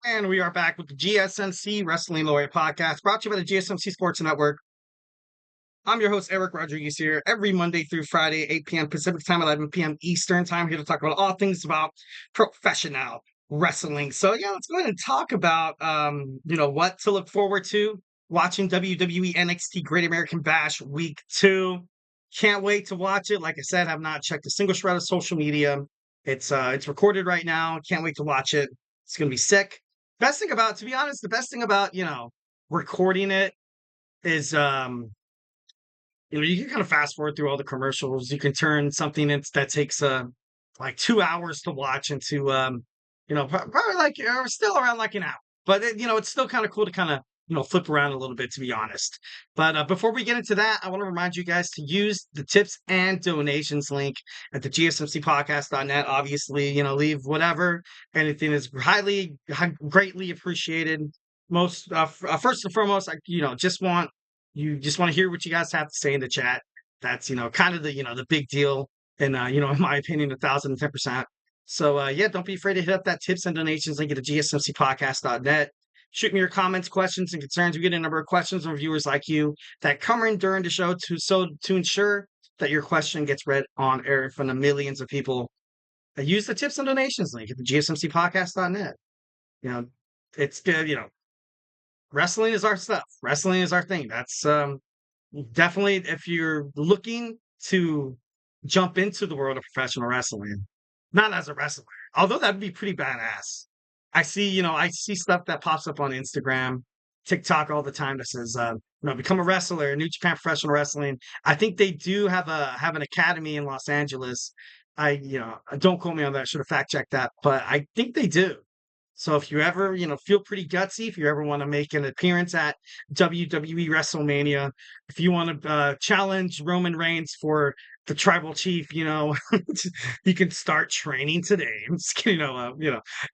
And we are back with the GSMC Wrestling Laureate Podcast, brought to you by the GSMC Sports Network. I'm your host, Eric Rodriguez, here every Monday through Friday, 8 p.m. Pacific Time, 11 p.m. Eastern Time, here to talk about all things about professional wrestling. So, let's go ahead and talk about, what to look forward to watching WWE NXT Great American Bash Week 2. Can't wait to watch it. Like I said, have not checked a single shred of social media. It's recorded right now. Can't wait to watch it. It's going to be sick. To be honest, the best thing about, recording it is, you can kind of fast forward through all the commercials. You can turn something that takes, like 2 hours to watch into, probably like, still around like an hour. But, it's still kind of cool to kind of, flip around a little bit, to be honest. But before we get into that, I want to remind you guys to use the tips and donations link at the GSMCpodcast.net. Obviously, leave whatever. Anything is greatly appreciated. First and foremost, just want to hear what you guys have to say in the chat. That's, kind of the big deal. And, in my opinion, 1,010%. So, don't be afraid to hit up that tips and donations link at the GSMCpodcast.net. Shoot me your comments, questions, and concerns. We get a number of questions from viewers like you that come in during the show to ensure that your question gets read on air in front of millions of people. Use the tips and donations link at the GSMCpodcast.net. It's good, wrestling is our stuff. Wrestling is our thing. That's definitely, if you're looking to jump into the world of professional wrestling, not as a wrestler, although that'd be pretty badass. I see stuff that pops up on Instagram, TikTok all the time that says, become a wrestler, New Japan Professional Wrestling. I think they do have an academy in Los Angeles. Don't quote me on that. I should have fact checked that, but I think they do. So if you ever, feel pretty gutsy, if you ever want to make an appearance at WWE WrestleMania, if you want to challenge Roman Reigns for the tribal chief, you can start training today. I'm just kidding,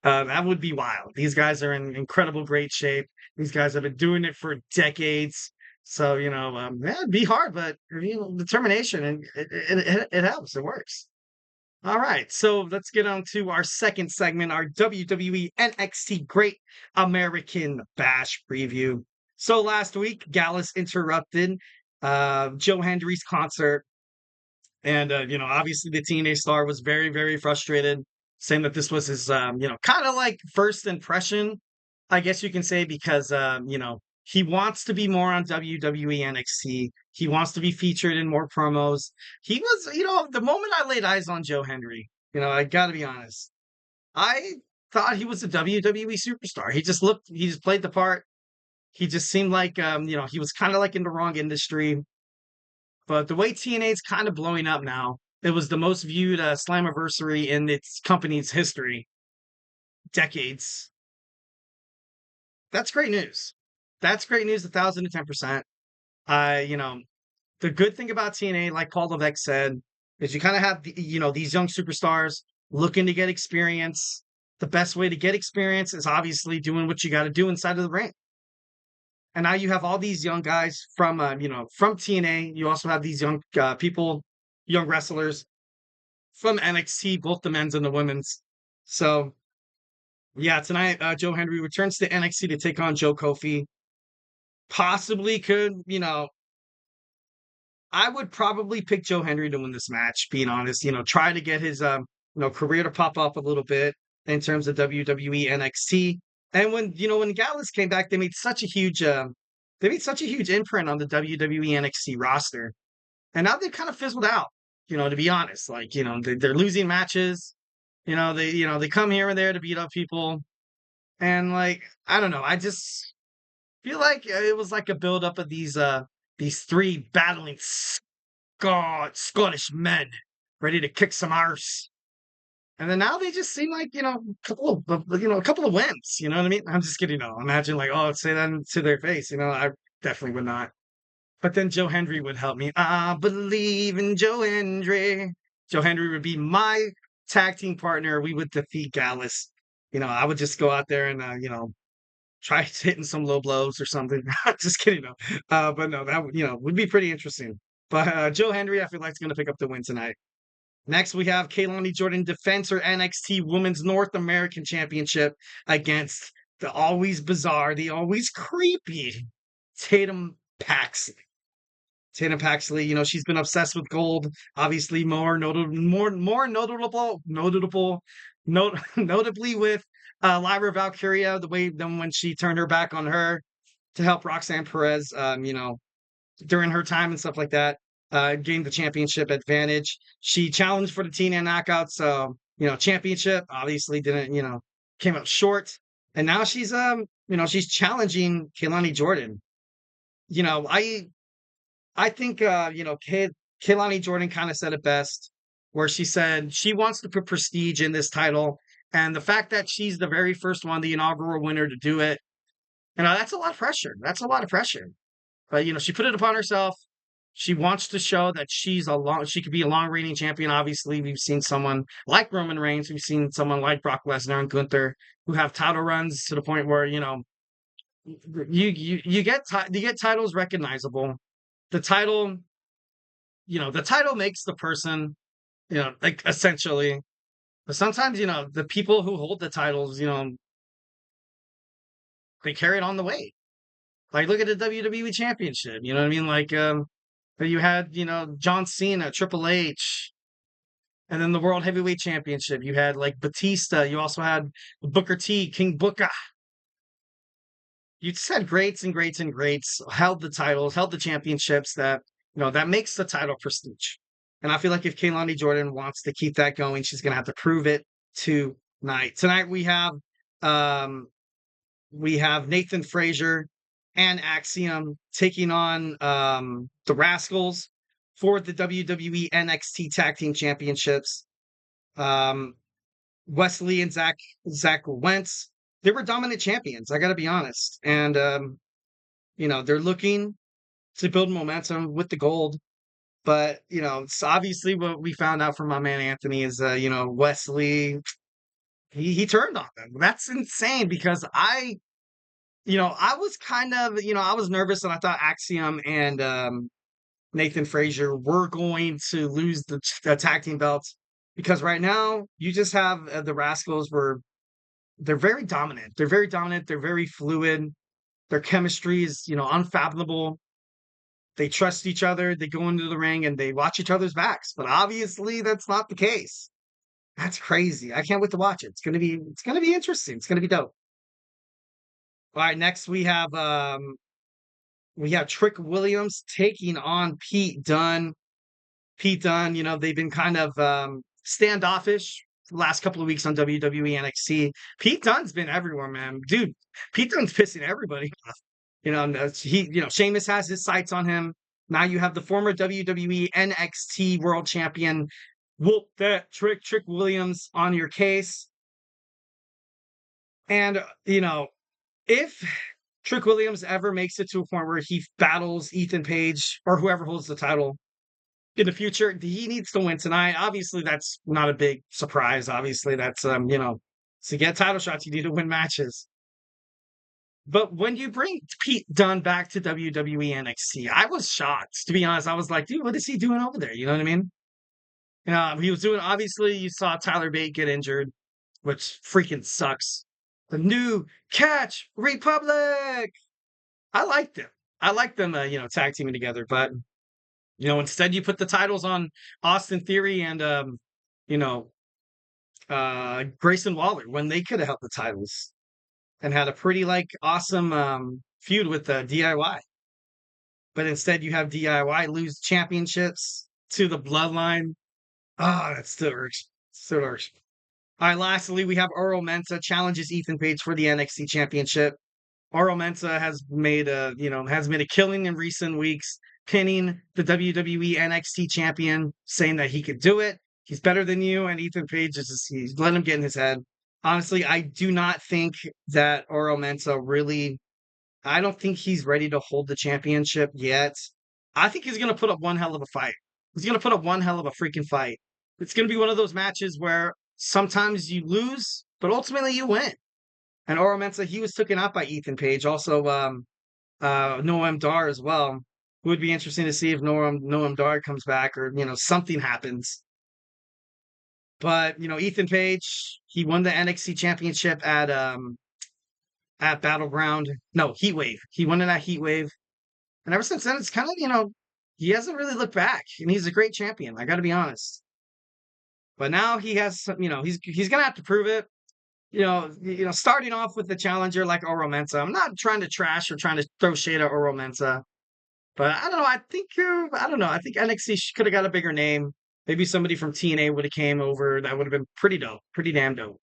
that would be wild. These guys are in incredible great shape. These guys have been doing it for decades. So, it'd be hard, but, determination, and it helps. It works. All right, so let's get on to our second segment, our WWE NXT Great American Bash preview. So last week, Gallus interrupted Joe Hendry's concert. And, obviously the TNA star was very, very frustrated, saying that this was his, kind of like first impression, I guess you can say, because, he wants to be more on WWE NXT. He wants to be featured in more promos. He was, the moment I laid eyes on Joe Hendry, I got to be honest, I thought he was a WWE superstar. He just played the part. He just seemed like, he was kind of like in the wrong industry. But the way TNA is kind of blowing up now, it was the most viewed Slammiversary in its company's history. Decades. That's great news. That's great news, 1,010%. The good thing about TNA, like Paul Levesque said, is you kind of have, these young superstars looking to get experience. The best way to get experience is obviously doing what you got to do inside of the ring. And now you have all these young guys from TNA. You also have these young young wrestlers from NXT, both the men's and the women's. So, yeah, tonight Joe Hendry returns to NXT to take on Joe Kofi. Possibly could, I would probably pick Joe Hendry to win this match, being honest. Try to get his career to pop up a little bit in terms of WWE NXT. And when Gallus came back, they made such a huge imprint on the WWE NXT roster. And now they've kind of fizzled out, to be honest. Like, they're losing matches. They come here and there to beat up people. And like, I don't know, I just feel like it was like a buildup of these three battling Scottish men ready to kick some arse. And then now they just seem like, a couple of wins. You know what I mean? I'm just kidding. Imagine like, say that to their face. I definitely would not. But then Joe Hendry would help me. I believe in Joe Hendry. Joe Hendry would be my tag team partner. We would defeat Gallus. I would just go out there and, try hitting some low blows or something. Just kidding. But no, that would be pretty interesting. But Joe Hendry, I feel like, is going to pick up the win tonight. Next, we have Kelani Jordan defends her NXT Women's North American Championship against the always bizarre, the always creepy Tatum Paxley. Tatum Paxley, she's been obsessed with gold. Obviously, notably with Lyra Valkyria, the way then when she turned her back on her to help Roxanne Perez, during her time and stuff like that, gained the championship advantage. She challenged for the TNA Knockouts, championship. Obviously, didn't came up short, and now she's challenging Kelani Jordan. I think Kelani Jordan kind of said it best, where she said she wants to put prestige in this title, and the fact that she's the very first one, the inaugural winner to do it, that's a lot of pressure. That's a lot of pressure. But she put it upon herself. She wants to show that she could be a long reigning champion. Obviously, we've seen someone like Roman Reigns, we've seen someone like Brock Lesnar and Gunther who have title runs to the point where you get titles recognizable. The title, the title makes the person, like essentially. But sometimes, the people who hold the titles, they carry it on the weight. Like, look at the WWE Championship. You know what I mean? Like, you had, John Cena, Triple H, and then the World Heavyweight Championship. You had, like, Batista. You also had Booker T, King Booker. You just had greats and greats and greats, held the titles, held the championships that, that makes the title prestige. And I feel like if Kelani Jordan wants to keep that going, she's going to have to prove it tonight. Tonight we have Nathan Fraser and Axiom taking on the Rascalz for the WWE NXT Tag Team Championships. Wesley and Zach Wentz, they were dominant champions, I got to be honest. And, they're looking to build momentum with the gold. But, it's obviously what we found out from my man Anthony is, Wesley, he turned on them. That's insane because I was kind of, I was nervous and I thought Axiom and Nathan Fraser were going to lose the tag team belts because right now you just have the Rascalz where they're very dominant. They're very dominant. They're very fluid. Their chemistry is, unfathomable. They trust each other. They go into the ring and they watch each other's backs. But obviously that's not the case. That's crazy. I can't wait to watch it. It's gonna be interesting. It's gonna be dope. All right, next we have Trick Williams taking on Pete Dunne. Pete Dunne, they've been kind of standoffish the last couple of weeks on WWE NXT. Pete Dunne's been everywhere, man. Dude, Pete Dunne's pissing everybody off. Sheamus has his sights on him. Now you have the former WWE NXT World Champion, whoop that Trick Williams on your case. And, if Trick Williams ever makes it to a point where he battles Ethan Page or whoever holds the title in the future, he needs to win tonight. Obviously, that's not a big surprise. Obviously, that's, to get title shots, you need to win matches. But when you bring Pete Dunne back to WWE NXT, I was shocked. To be honest, I was like, dude, what is he doing over there? You know what I mean? He was doing, obviously, you saw Tyler Bate get injured, which freaking sucks. The new Catch Republic. I liked them. I like them, tag teaming together. But, instead you put the titles on Austin Theory and, Grayson Waller when they could have held the titles and had a pretty, awesome feud with DIY. But instead you have DIY lose championships to the Bloodline. Ah, that still hurts. Still hurts. All right, lastly, we have Oro Mensah challenges Ethan Page for the NXT Championship. Oro Mensah has made a killing in recent weeks, pinning the WWE NXT champion, saying that he could do it. He's better than you, and Ethan Page he's letting him get in his head. Honestly, I do not think that Oro Mensah I don't think he's ready to hold the championship yet. I think he's going to put up one hell of a fight. He's going to put up one hell of a freaking fight. It's going to be one of those matches where sometimes you lose, but ultimately you win. And Oro Mensah, he was taken out by Ethan Page. Also, Noam Dar as well. It would be interesting to see if Noam Dar comes back or, something happens. But, Ethan Page, he won the NXT championship at at Battleground. No, Heat Wave. He won in that Heat Wave. And ever since then, it's kind of, he hasn't really looked back. And he's a great champion. I got to be honest. But now he has, he's going to have to prove it. Starting off with the challenger like Oro Mensah. I'm not trying to trash or trying to throw shade at Oro Mensah. But I don't know. I don't know. I think NXT could have got a bigger name. Maybe somebody from TNA would have came over. That would have been pretty dope. Pretty damn dope.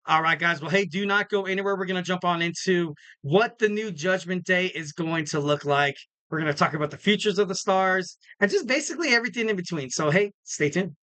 All right, guys. Well, hey, do not go anywhere. We're going to jump on into what the new Judgment Day is going to look like. We're going to talk about the futures of the stars and just basically everything in between. So, hey, stay tuned.